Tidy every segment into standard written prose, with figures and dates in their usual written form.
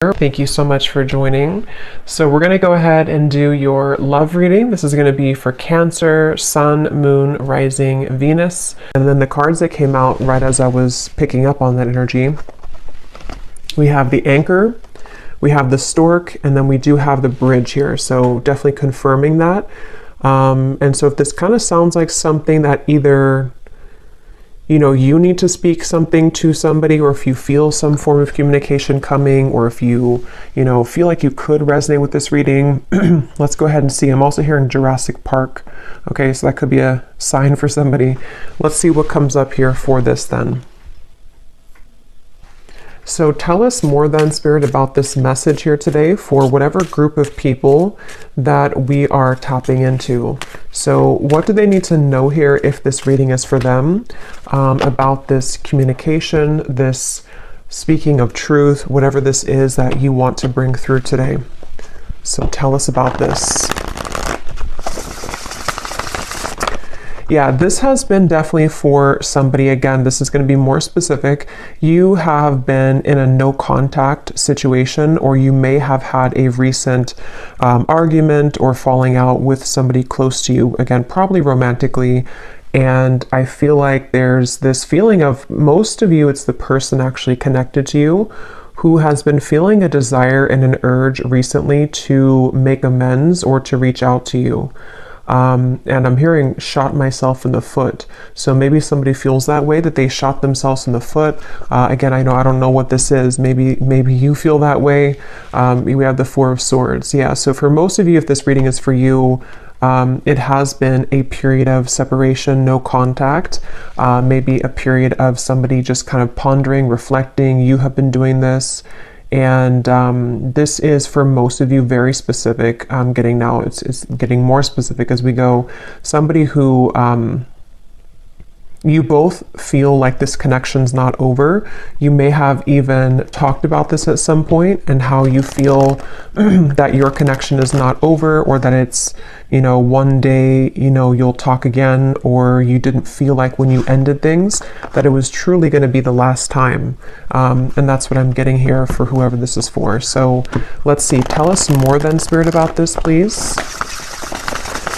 Thank you so much for joining. So we're going to go ahead and do your love reading. This is going to be for Cancer, Sun, Moon, Rising, Venus. And then the cards that came out right as I was picking up on that energy. We have the Anchor, we have the Stork, and then we do have the Bridge here. So definitely confirming that. And so if this kind of sounds like something that either you need to speak something to somebody, or if you feel some form of communication coming, or if you feel like you could resonate with this reading, let's go ahead and see. I'm also hearing Jurassic Park. Okay, so that could be a sign for somebody. Let's see what comes up here for this then. So tell us more then, Spirit, about this message here today for whatever group of people that we are tapping into. So what do they need to know here if this reading is for them, about this communication, this speaking of truth, whatever this is that you want to bring through today. So tell us about this. Yeah, this has been definitely for somebody. Again, this is going to be more specific. You have been in a no contact situation, or you may have had a recent argument or falling out with somebody close to you. Again, probably romantically. And I feel like there's this feeling of, most of you, it's the person actually connected to you who has been feeling a desire and an urge recently to make amends or to reach out to you. And I'm hearing shot myself in the foot. So maybe somebody feels that way, that they shot themselves in the foot. Again, I don't know what this is. Maybe you feel that way. We have the Four of Swords. Yeah. So for most of you, if this reading is for you, it has been a period of separation, no contact, maybe a period of somebody just kind of pondering, reflecting. You have been doing this. And this is for most of you very specific. I'm getting now, it's getting more specific as we go. Somebody who you both feel like this connection's not over. You may have even talked about this at some point, and how you feel that your connection is not over, or that it's, one day, you'll talk again, or you didn't feel like when you ended things that it was truly going to be the last time. And that's what I'm getting here for whoever this is for. So let's see. Tell us more then, Spirit, about this, please.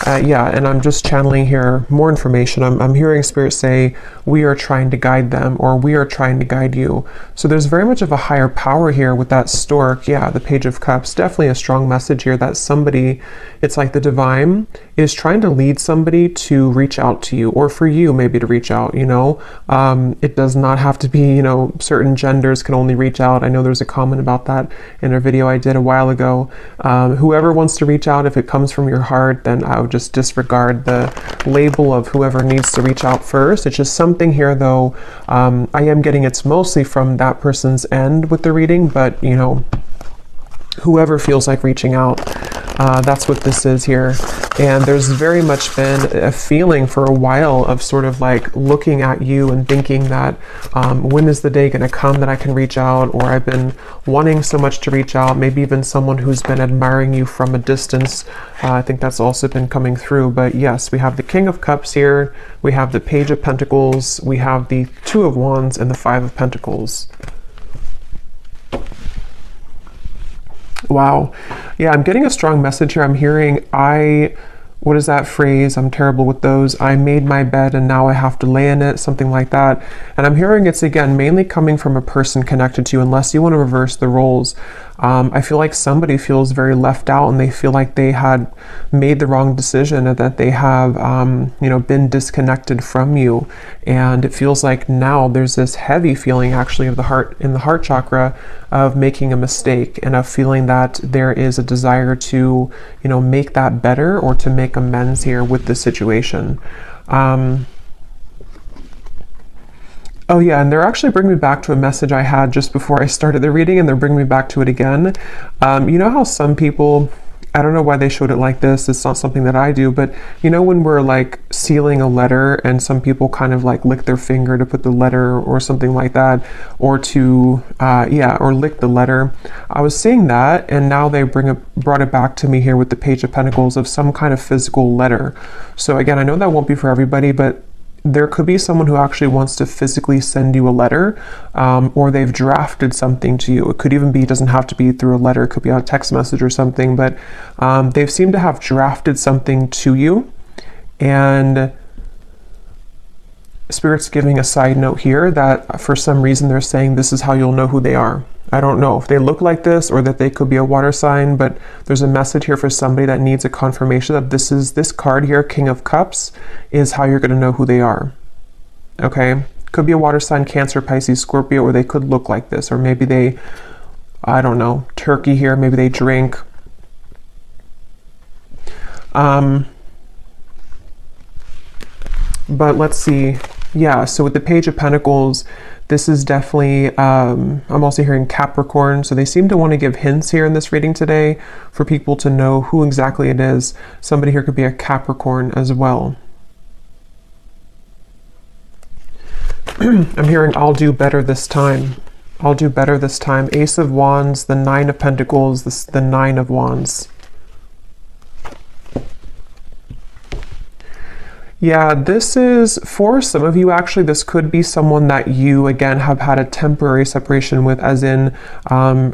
Yeah, and I'm just channeling here more information. I'm hearing Spirit say, we are trying to guide them, or we are trying to guide you. So there's very much of a higher power here with that Stork. Yeah, the Page of Cups, definitely a strong message here that somebody, it's like the divine is trying to lead somebody to reach out to you, or for you maybe to reach out, It does not have to be, certain genders can only reach out. I know there's a comment about that in a video I did a while ago. Whoever wants to reach out, if it comes from your heart, then I would just disregard the label of whoever needs to reach out first. It's just something here, though. I am getting it's mostly from that person's end with the reading, but whoever feels like reaching out, that's what this is here. And there's very much been a feeling for a while of sort of like looking at you and thinking that when is the day going to come that I can reach out, or I've been wanting so much to reach out. Maybe even someone who's been admiring you from a distance. I think that's also been coming through. But yes, we have the King of Cups here, we have the Page of Pentacles, we have the Two of Wands, and the Five of Pentacles. Wow. Yeah, I'm getting a strong message here. I'm hearing, what is that phrase? I'm terrible with those. I made my bed and now I have to lay in it, something like that. And I'm hearing it's, again, mainly coming from a person connected to you, unless you want to reverse the roles. I feel like somebody feels very left out, and they feel like they had made the wrong decision, and that they have, been disconnected from you. And it feels like now there's this heavy feeling actually of the heart, in the heart chakra, of making a mistake, and of feeling that there is a desire to, make that better, or to make amends here with the situation. Oh yeah, and they're actually bringing me back to a message I had just before I started the reading, and they're bringing me back to it again. You know how some people, I don't know why they showed it like this, it's not something that I do, but when we're like sealing a letter, and some people kind of like lick their finger to put the letter, or something like that, or to, or lick the letter. I was seeing that, and now they brought it back to me here with the Page of Pentacles, of some kind of physical letter. So again, I know that won't be for everybody, but there could be someone who actually wants to physically send you a letter, or they've drafted something to you. It could even be, it doesn't have to be through a letter, it could be a text message or something, but they've seemed to have drafted something to you. And Spirit's giving a side note here that for some reason they're saying this is how you'll know who they are. I don't know if they look like this or that they could be a water sign, but there's a message here for somebody that needs a confirmation that this card here, King of Cups, is how you're going to know who they are. Okay? Could be a water sign, Cancer, Pisces, Scorpio, or they could look like this, or maybe they, I don't know, Turkey here, maybe they drink. But let's see. Yeah, so with the Page of Pentacles, this is definitely, I'm also hearing Capricorn, so they seem to want to give hints here in this reading today for people to know who exactly it is. Somebody here could be a Capricorn as well. I'm hearing, I'll do better this time. I'll do better this time. Ace of Wands, the Nine of Pentacles, the Nine of Wands. Yeah, this is, for some of you actually, this could be someone that you, again, have had a temporary separation with, as in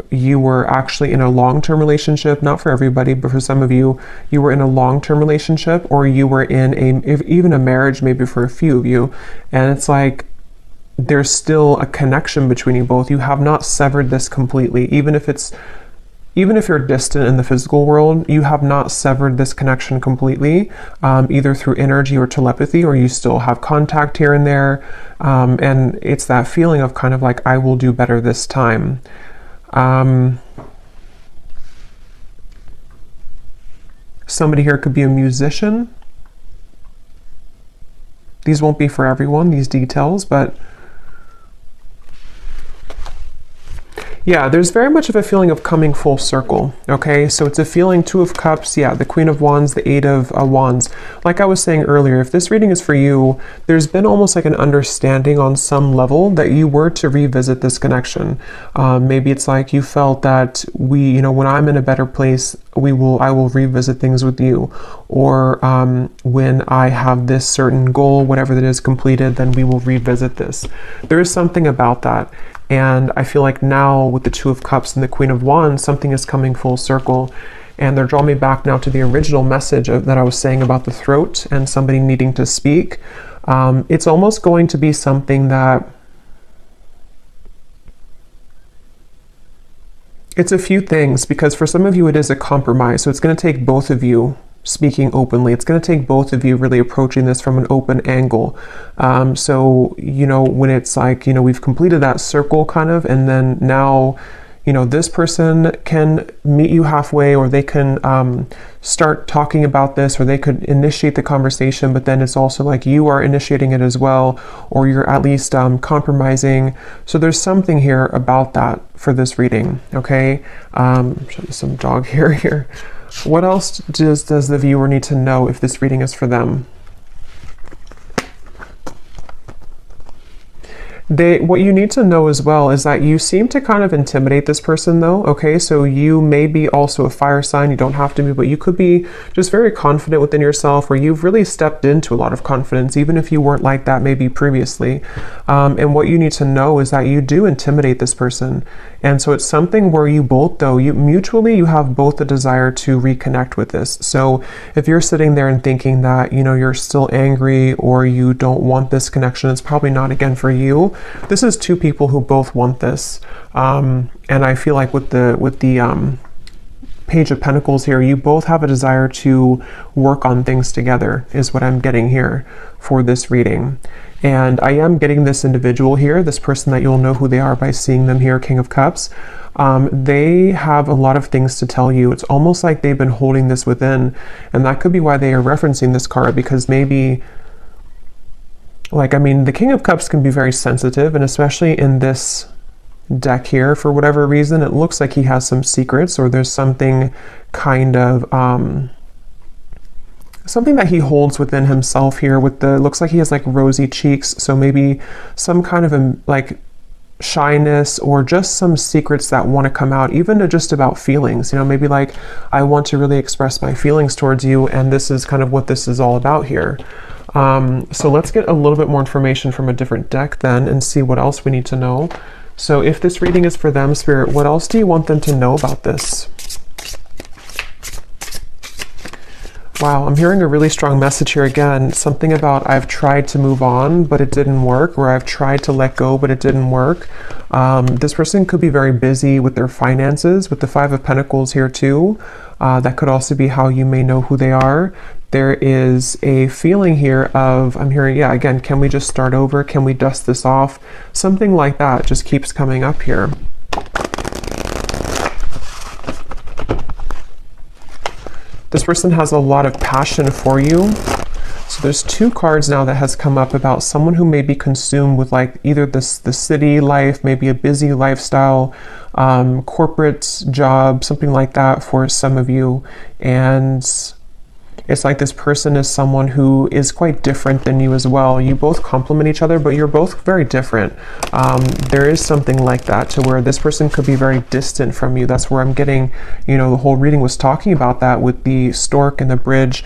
you were actually in a long-term relationship, not for everybody, but for some of you, you were in a long-term relationship, or you were in even a marriage, maybe for a few of you, and it's like, there's still a connection between you both. You have not severed this completely, even if you're distant in the physical world, you have not severed this connection completely, either through energy or telepathy, or you still have contact here and there. And it's that feeling of kind of like, I will do better this time. Somebody here could be a musician. These won't be for everyone, these details, but yeah, there's very much of a feeling of coming full circle, okay? So it's a feeling, Two of Cups, yeah, the Queen of Wands, the Eight of Wands. Like I was saying earlier, if this reading is for you, there's been almost like an understanding on some level that you were to revisit this connection. Maybe it's like you felt that when I'm in a better place, I will revisit things with you. Or when I have this certain goal, whatever that is completed, then we will revisit this. There is something about that. And I feel like now with the Two of Cups and the Queen of Wands, something is coming full circle. And they're drawing me back now to the original message that I was saying about the throat and somebody needing to speak. It's almost going to be something that, it's a few things, because for some of you it is a compromise. So it's going to take both of you speaking openly. It's going to take both of you really approaching this from an open angle. So, when it's like, we've completed that circle kind of, and then now, this person can meet you halfway, or they can start talking about this, or they could initiate the conversation, but then it's also like you are initiating it as well, or you're at least compromising. So there's something here about that for this reading, okay? Show you some dog hair here. What else does the viewer need to know if this reading is for them? What you need to know as well is that you seem to kind of intimidate this person though, okay? So you may be also a fire sign, you don't have to be, but you could be just very confident within yourself, where you've really stepped into a lot of confidence, even if you weren't like that maybe previously. And what you need to know is that you do intimidate this person. And so it's something where you both, though, you have both the desire to reconnect with this. So if you're sitting there and thinking that, you're still angry or you don't want this connection, it's probably not, again, for you. This is two people who both want this. And I feel like with the Page of Pentacles here, you both have a desire to work on things together, is what I'm getting here for this reading. And I am getting this individual here, this person that you'll know who they are by seeing them here, King of Cups. They have a lot of things to tell you. It's almost like they've been holding this within, and that could be why they are referencing this card, because maybe, the King of Cups can be very sensitive, and especially in this deck here, for whatever reason, it looks like he has some secrets, or there's something kind of something that he holds within himself here. Looks like he has like rosy cheeks, so maybe some kind of shyness, or just some secrets that want to come out, even just about feelings, maybe like, I want to really express my feelings towards you, and this is kind of what this is all about here. So let's get a little bit more information from a different deck then and see what else we need to know. So if this reading is for them, Spirit, what else do you want them to know about this? Wow, I'm hearing a really strong message here again. Something about I've tried to move on, but it didn't work, or I've tried to let go, but it didn't work. This person could be very busy with their finances, with the Five of Pentacles here too. That could also be how you may know who they are. There is a feeling here of, I'm hearing, yeah, again, can we just start over? Can we dust this off? Something like that just keeps coming up here. This person has a lot of passion for you. So there's two cards now that has come up about someone who may be consumed with like either the city life, maybe a busy lifestyle, corporate job, something like that for some of you. And it's like this person is someone who is quite different than you as well. You both complement each other, but you're both very different. There is something like that to where this person could be very distant from you. That's where I'm getting, you know, the whole reading was talking about that with the stork and the bridge.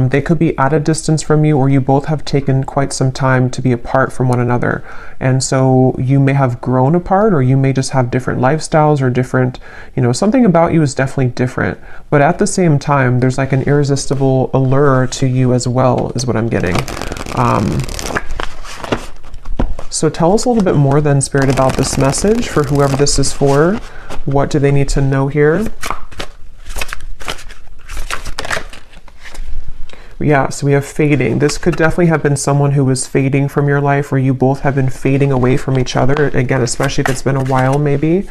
They could be at a distance from you, or you both have taken quite some time to be apart from one another. And so you may have grown apart, or you may just have different lifestyles or different, you know, something about you is definitely different. But at the same time, there's like an irresistible allure to you as well, is what I'm getting. So tell us a little bit more then, Spirit, about this message for whoever this is for. What do they need to know here? Yeah, so we have fading. This could definitely have been someone who was fading from your life, or you both have been fading away from each other. Again, especially if it's been a while, maybe.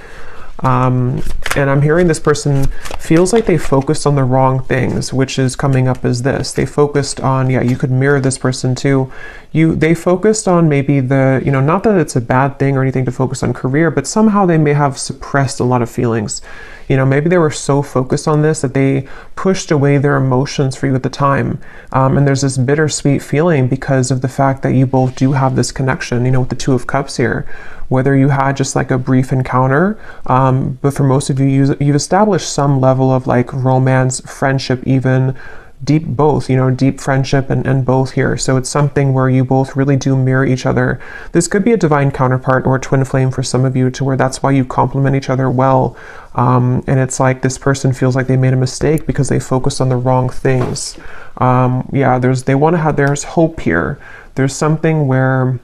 And I'm hearing this person feels like they focused on the wrong things, which is coming up as this. They focused on, yeah, you could mirror this person too. They focused on maybe the, you know, not that it's a bad thing or anything to focus on career, but somehow they may have suppressed a lot of feelings. You know, maybe they were so focused on this that they pushed away their emotions for you at the time. And there's this bittersweet feeling because of the fact that you both do have this connection, you know, with the Two of Cups here. Whether you had just like a brief encounter, but for most of you, you've established some level of like romance, friendship, even deep both, you know, deep friendship and both here. So it's something where you both really do mirror each other. This could be a divine counterpart or a twin flame for some of you, to where that's why you complement each other well. And it's like this person feels like they made a mistake because they focused on the wrong things. Yeah, there's hope here. There's something where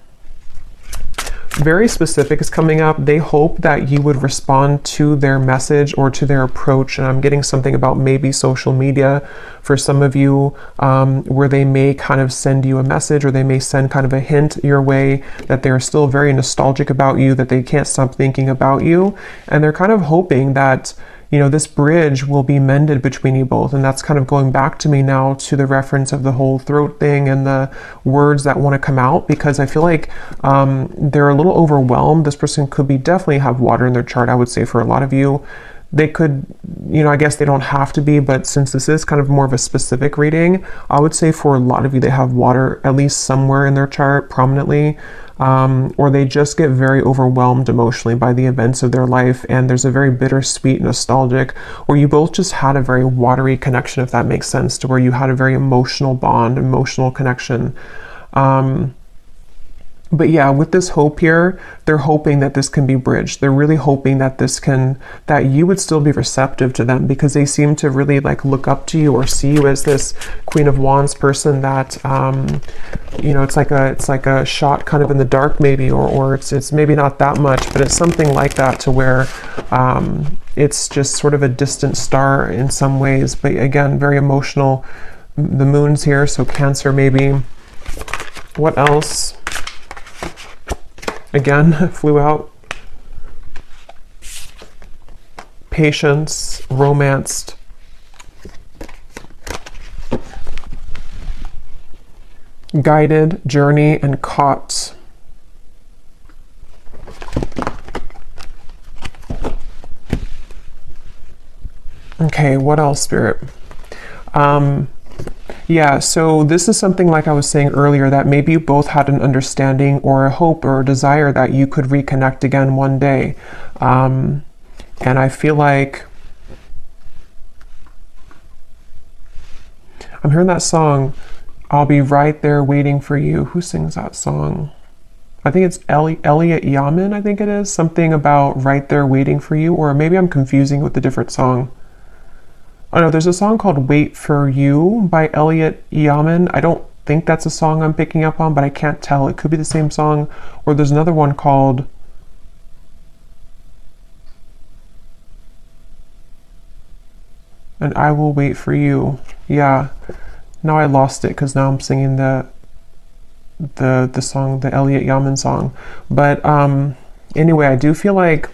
very specific is coming up. They hope that you would respond to their message or to their approach. And I'm getting something about maybe social media for some of you, where they may kind of send you a message, or they may send kind of a hint your way that they're still very nostalgic about you, that they can't stop thinking about you. And they're kind of hoping that, you know, this bridge will be mended between you both. And that's kind of going back to me now to the reference of the whole throat thing and the words that want to come out, because I feel like they're a little overwhelmed. This person could be definitely have water in their chart, I would say, for a lot of you. They could, you know, I guess they don't have to be, but since this is kind of more of a specific reading, I would say for a lot of you, they have water at least somewhere in their chart prominently. Or they just get very overwhelmed emotionally by the events of their life, and there's a very bittersweet, nostalgic, or you both just had a very watery connection, if that makes sense, to where you had a very emotional bond, emotional connection. But yeah, with this hope here, they're hoping that this can be bridged. They're really hoping that that you would still be receptive to them, because they seem to really like look up to you or see you as this Queen of Wands person that, you know, it's like a shot kind of in the dark maybe, or it's maybe not that much, but it's something like that, to where it's just sort of a distant star in some ways. But again, very emotional. The moon's here, so Cancer maybe. What else? Again, flew out. Patience, romanced. Guided, journey, and caught. Okay, what else, Spirit? Yeah, so this is something like I was saying earlier, that maybe you both had an understanding or a hope or a desire that you could reconnect again one day. And I feel like I'm hearing that song, I'll be right there waiting for you. Who sings that song? I think it's Elliot Yamin, I think it is. Something about right there waiting for you, or maybe I'm confusing with a different song. Oh no, there's a song called Wait for You by Elliot Yamin. I don't think that's a song I'm picking up on, but I can't tell. It could be the same song. Or there's another one called And I Will Wait for You. Yeah. Now I lost it because now I'm singing the song, the Elliot Yamin song. But anyway, I do feel like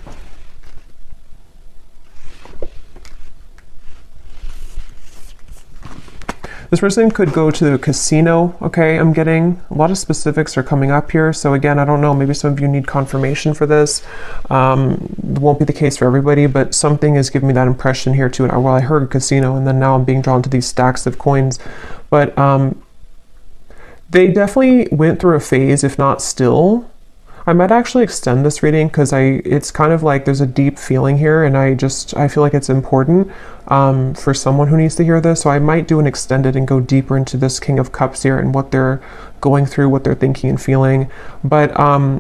this person could go to the casino, okay? I'm getting a lot of specifics are coming up here. So again, I don't know, maybe some of you need confirmation for this. It won't be the case for everybody, but something is giving me that impression here too. Well, I heard casino, and then now I'm being drawn to these stacks of coins. But they definitely went through a phase, if not still. I might actually extend this reading because it's kind of like there's a deep feeling here, and I feel like it's important for someone who needs to hear this. So I might do an extended and go deeper into this King of Cups here and what they're going through, what they're thinking and feeling. But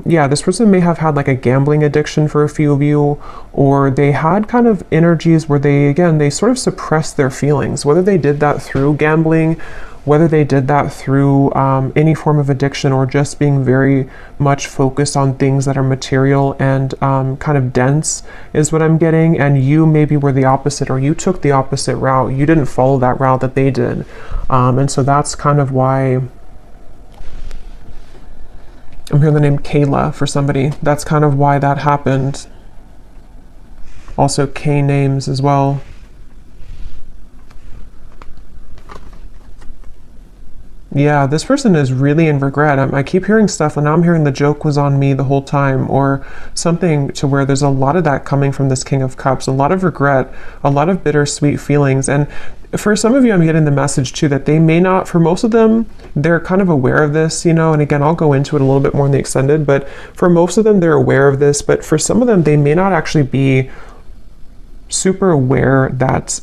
yeah, this person may have had like a gambling addiction for a few of you, or they had kind of energies where they sort of suppressed their feelings, whether they did that through gambling, whether they did that through any form of addiction, or just being very much focused on things that are material and kind of dense is what I'm getting. And you maybe were the opposite, or you took the opposite route. You didn't follow that route that they did. And so that's kind of why I'm hearing the name Kayla for somebody. That's kind of why that happened. Also K names as well. Yeah, this person is really in regret. I keep hearing stuff, and now I'm hearing the joke was on me the whole time, or something to where there's a lot of that coming from this King of Cups, a lot of regret, a lot of bittersweet feelings. And for some of you, I'm getting the message too that they may not, for most of them, they're kind of aware of this, you know, and again, I'll go into it a little bit more in the extended, but for most of them, they're aware of this, but for some of them, they may not actually be super aware that,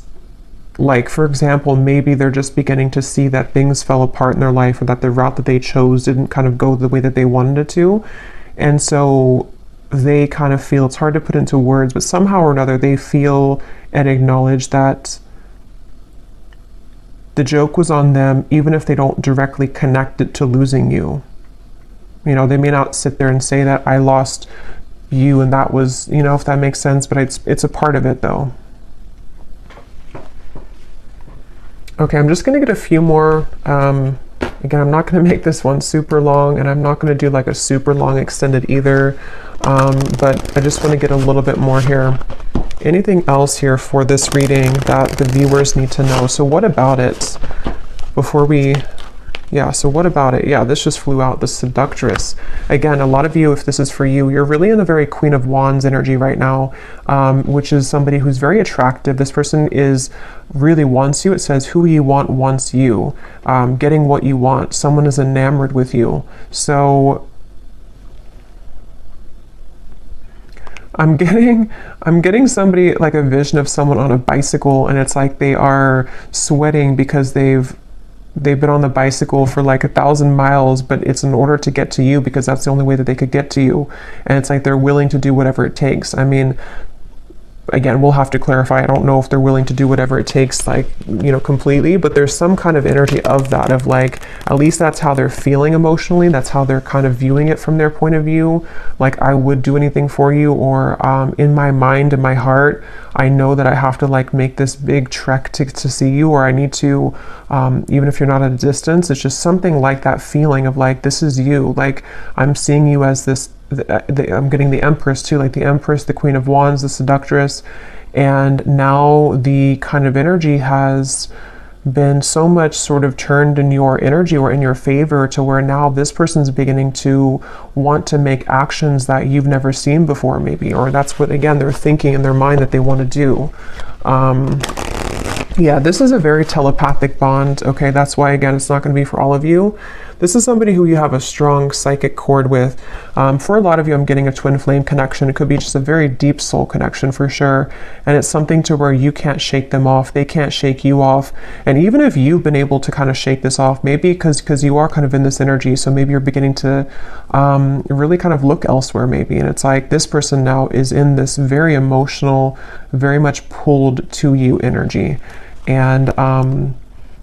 like, for example, maybe they're just beginning to see that things fell apart in their life, or that the route that they chose didn't kind of go the way that they wanted it to. And so they kind of feel, it's hard to put into words, but somehow or another, they feel and acknowledge that the joke was on them, even if they don't directly connect it to losing you. You know, they may not sit there and say that I lost you and that was, you know, if that makes sense, but it's a part of it though. Okay, I'm just going to get a few more. Again, I'm not going to make this one super long, and I'm not going to do like a super long extended either, but I just want to get a little bit more here. Anything else here for this reading that the viewers need to know? So what about it before we... Yeah, so what about it? Yeah, this just flew out, the Seductress. Again, a lot of you, if this is for you, you're really in a very Queen of Wands energy right now, which is somebody who's very attractive. This person really wants you. It says, who you want wants you. Getting what you want. Someone is enamored with you. So I'm getting somebody, like a vision of someone on a bicycle, and it's like they are sweating because they've been on the bicycle for like 1,000 miles, but it's in order to get to you because that's the only way that they could get to you. And it's like they're willing to do whatever it takes. I mean, again, we'll have to clarify. I don't know if they're willing to do whatever it takes, like, you know, completely, but there's some kind of energy of that, of like, at least that's how they're feeling emotionally. That's how they're kind of viewing it from their point of view. Like, I would do anything for you, or in my mind, in my heart, I know that I have to like make this big trek to see you, or I need to, even if you're not at a distance, it's just something like that feeling of like, this is you. Like, I'm seeing you as this, I'm getting the Empress too, like the Empress, the Queen of Wands, the Seductress, and now the kind of energy has been so much sort of turned in your energy or in your favor, to where now this person's beginning to want to make actions that you've never seen before maybe, or that's what, again, they're thinking in their mind that they want to do. Yeah, this is a very telepathic bond. Okay, that's why, again, it's not going to be for all of you. this is somebody who you have a strong psychic cord with. For a lot of you, I'm getting a twin flame connection. It could be just a very deep soul connection for sure. And it's something to where you can't shake them off. They can't shake you off. And even if you've been able to kind of shake this off, maybe because you are kind of in this energy, so maybe you're beginning to really kind of look elsewhere maybe. And it's like this person now is in this very emotional, very much pulled to you energy. And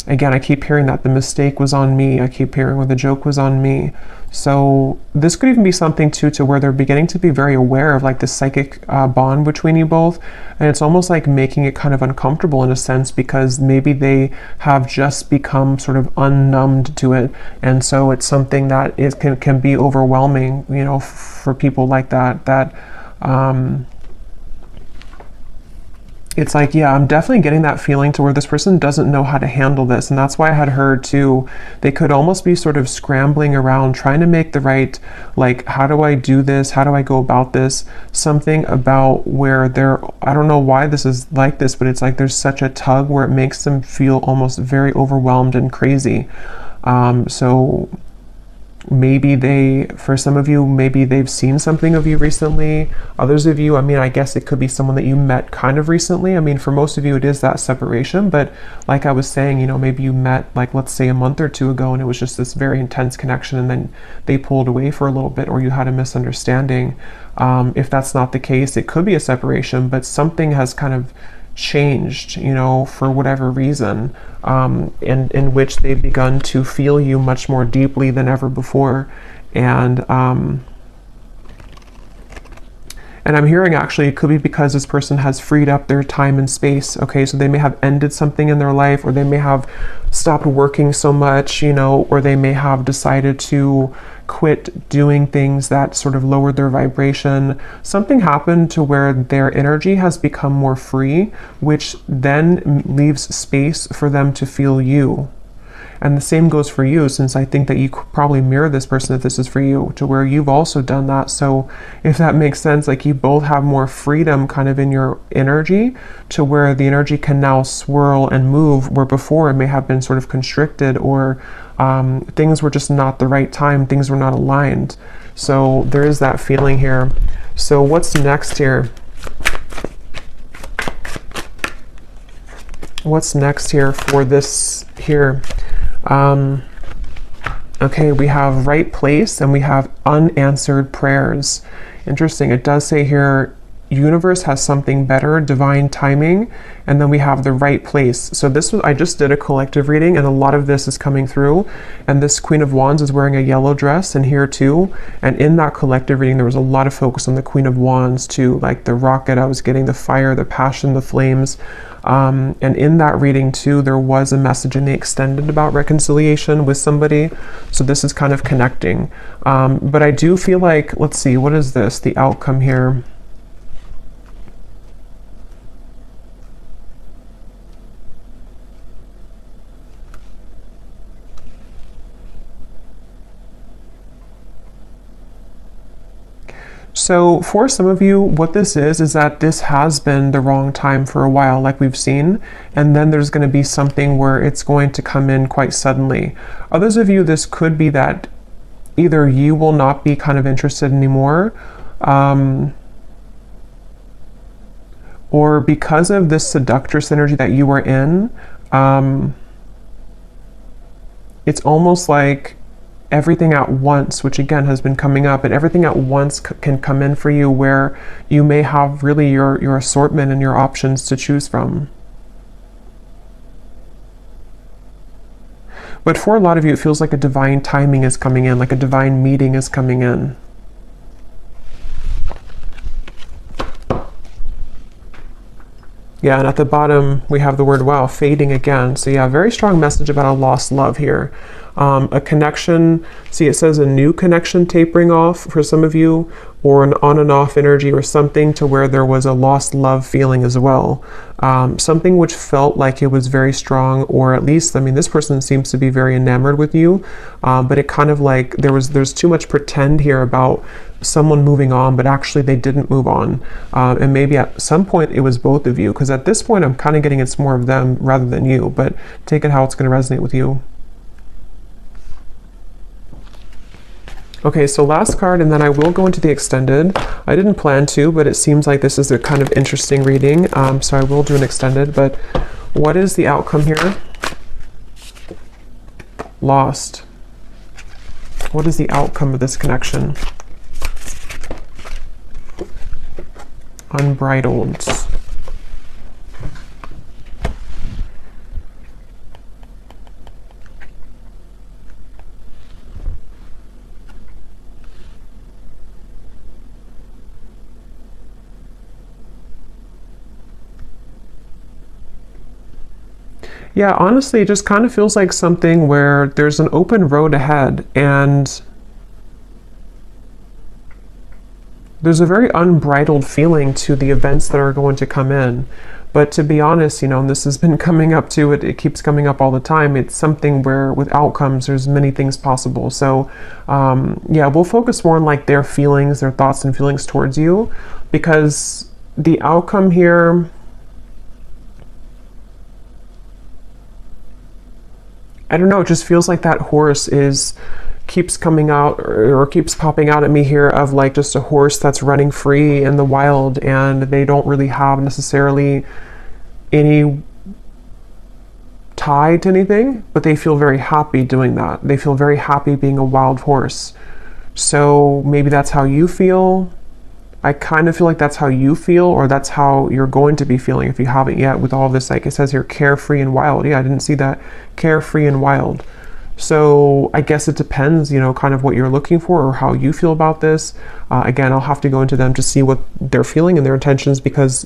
again, I keep hearing that the mistake was on me. I keep hearing where the joke was on me. So this could even be something too, to where they're beginning to be very aware of like the psychic bond between you both. And it's almost like making it kind of uncomfortable in a sense, because maybe they have just become sort of unnumbed to it. And so it's something that can be overwhelming, you know, for people like that, it's like, yeah, I'm definitely getting that feeling to where this person doesn't know how to handle this. And that's why I had heard too, they could almost be sort of scrambling around trying to make the right, like, how do I do this? How do I go about this? Something about where I don't know why this is like this, but it's like there's such a tug where it makes them feel almost very overwhelmed and crazy. So maybe for some of you, maybe they've seen something of you recently. Others of you, I mean, I guess it could be someone that you met kind of recently. I mean, for most of you, it is that separation. But like I was saying, you know, maybe you met, like, let's say a month or two ago, and it was just this very intense connection, and then they pulled away for a little bit, or you had a misunderstanding. If that's not the case, it could be a separation, but something has kind of changed, you know, for whatever reason, and in which they've begun to feel you much more deeply than ever before. And I'm hearing actually it could be because this person has freed up their time and space. Okay, so they may have ended something in their life, or they may have stopped working so much, you know, or they may have decided to quit doing things that sort of lowered their vibration. Something happened to where their energy has become more free, which then leaves space for them to feel you. And the same goes for you, since I think that you could probably mirror this person if this is for you, to where you've also done that. So if that makes sense, like you both have more freedom kind of in your energy, to where the energy can now swirl and move, where before it may have been sort of constricted, or things were just not the right time, things were not aligned. So there is that feeling here. So what's next here? What's next here for this here? Okay, we have right place and we have unanswered prayers. Interesting. It does say here, universe has something better, divine timing, and then we have the right place. So I just did a collective reading, and a lot of this is coming through, and this Queen of Wands is wearing a yellow dress, and here too, and in that collective reading there was a lot of focus on the Queen of Wands too, like the rocket I was getting, the fire, the passion, the flames. And in that reading too, there was a message in the extended about reconciliation with somebody. So this is kind of connecting. But I do feel like, let's see, what is this? The outcome here. So for some of you, what this is that this has been the wrong time for a while, like we've seen, and then there's going to be something where it's going to come in quite suddenly. Others of you, this could be that either you will not be kind of interested anymore, or because of this seductress energy that you were in, it's almost like everything at once, which again has been coming up, and everything at once can come in for you, where you may have really your assortment and your options to choose from. But for a lot of you, it feels like a divine timing is coming in, like a divine meeting is coming in. Yeah, and at the bottom, we have the word, wow, fading again. So yeah, very strong message about a lost love here. A connection, see it says a new connection tapering off for some of you, or an on and off energy, or something to where there was a lost love feeling as well. Something which felt like it was very strong, or at least, I mean, this person seems to be very enamored with you, but it kind of like there's too much pretend here about someone moving on, but actually they didn't move on. And maybe at some point it was both of you, because at this point I'm kind of getting it's more of them rather than you, but take it how it's going to resonate with you. Okay, so last card, and then I will go into the extended. I didn't plan to, but it seems like this is a kind of interesting reading, so I will do an extended. But what is the outcome here? Lost. What is the outcome of this connection? Unbridled. Yeah, honestly, it just kind of feels like something where there's an open road ahead and there's a very unbridled feeling to the events that are going to come in. But to be honest, you know, and this has been coming up to it, it keeps coming up all the time. It's something where with outcomes, there's many things possible. So yeah, we'll focus more on like their feelings, their thoughts and feelings towards you, because the outcome here, I don't know, it just feels like that horse keeps coming out or keeps popping out at me here of like just a horse that's running free in the wild, and they don't really have necessarily any tie to anything, but they feel very happy doing that. They feel very happy being a wild horse. So maybe that's how you feel. I kind of feel like that's how you feel, or that's how you're going to be feeling if you haven't yet with all of this. Like it says here, carefree and wild. Yeah, I didn't see that. Carefree and wild. So I guess it depends, you know, kind of what you're looking for or how you feel about this. Again, I'll have to go into them to see what they're feeling and their intentions, because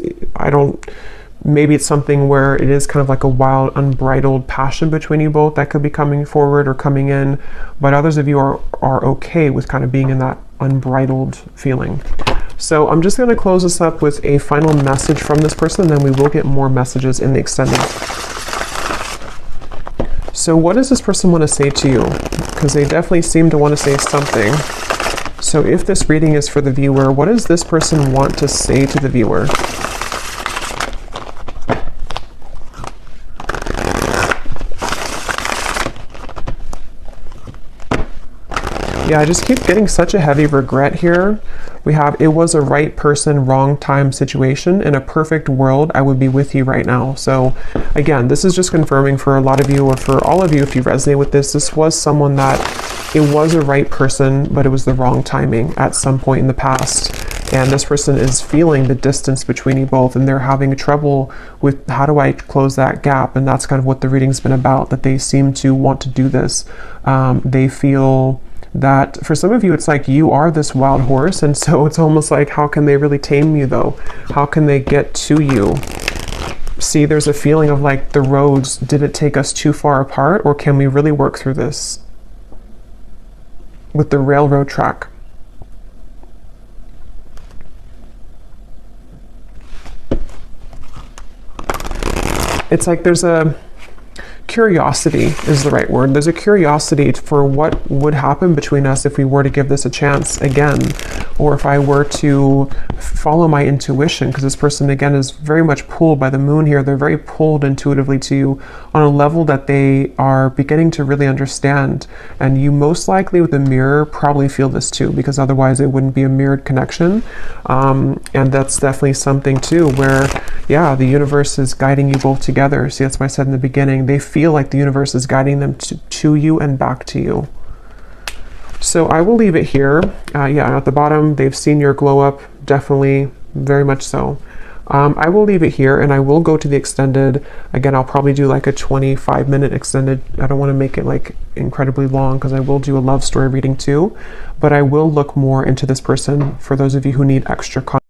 maybe it's something where it is kind of like a wild, unbridled passion between you both that could be coming forward or coming in. But others of you are okay with kind of being in that unbridled feeling. So I'm just going to close this up with a final message from this person, and then we will get more messages in the extended. So what does this person want to say to you? Because they definitely seem to want to say something. So if this reading is for the viewer, what does this person want to say to the viewer? Yeah, I just keep getting such a heavy regret here. We have, it was a right person, wrong time situation. In a perfect world, I would be with you right now. So again, this is just confirming for a lot of you, or for all of you, if you resonate with this, this was someone that it was a right person, but it was the wrong timing at some point in the past. And this person is feeling the distance between you both, and they're having trouble with how do I close that gap. And that's kind of what the reading's been about, that they seem to want to do this. They feel that for some of you, it's like you are this wild horse, and so it's almost like, how can they really tame you though? How can they get to you? See, there's a feeling of like the roads, did it take us too far apart, or can we really work through this with the railroad track? It's like there's a curiosity is the right word. There's a curiosity for what would happen between us if we were to give this a chance again, or if I were to follow my intuition, because this person again is very much pulled by the moon here. They're very pulled intuitively to you on a level that they are beginning to really understand. And you most likely with the mirror probably feel this too, because otherwise it wouldn't be a mirrored connection. And that's definitely something too where, yeah, the universe is guiding you both together. See, that's why I said in the beginning, they feel like the universe is guiding them to you and back to you. So I will leave it here. Yeah, at the bottom, they've seen your glow up, definitely, very much so. I will leave it here, and I will go to the extended. Again, I'll probably do like a 25-minute extended. I don't want to make it like incredibly long, because I will do a love story reading too, but I will look more into this person for those of you who need extra content.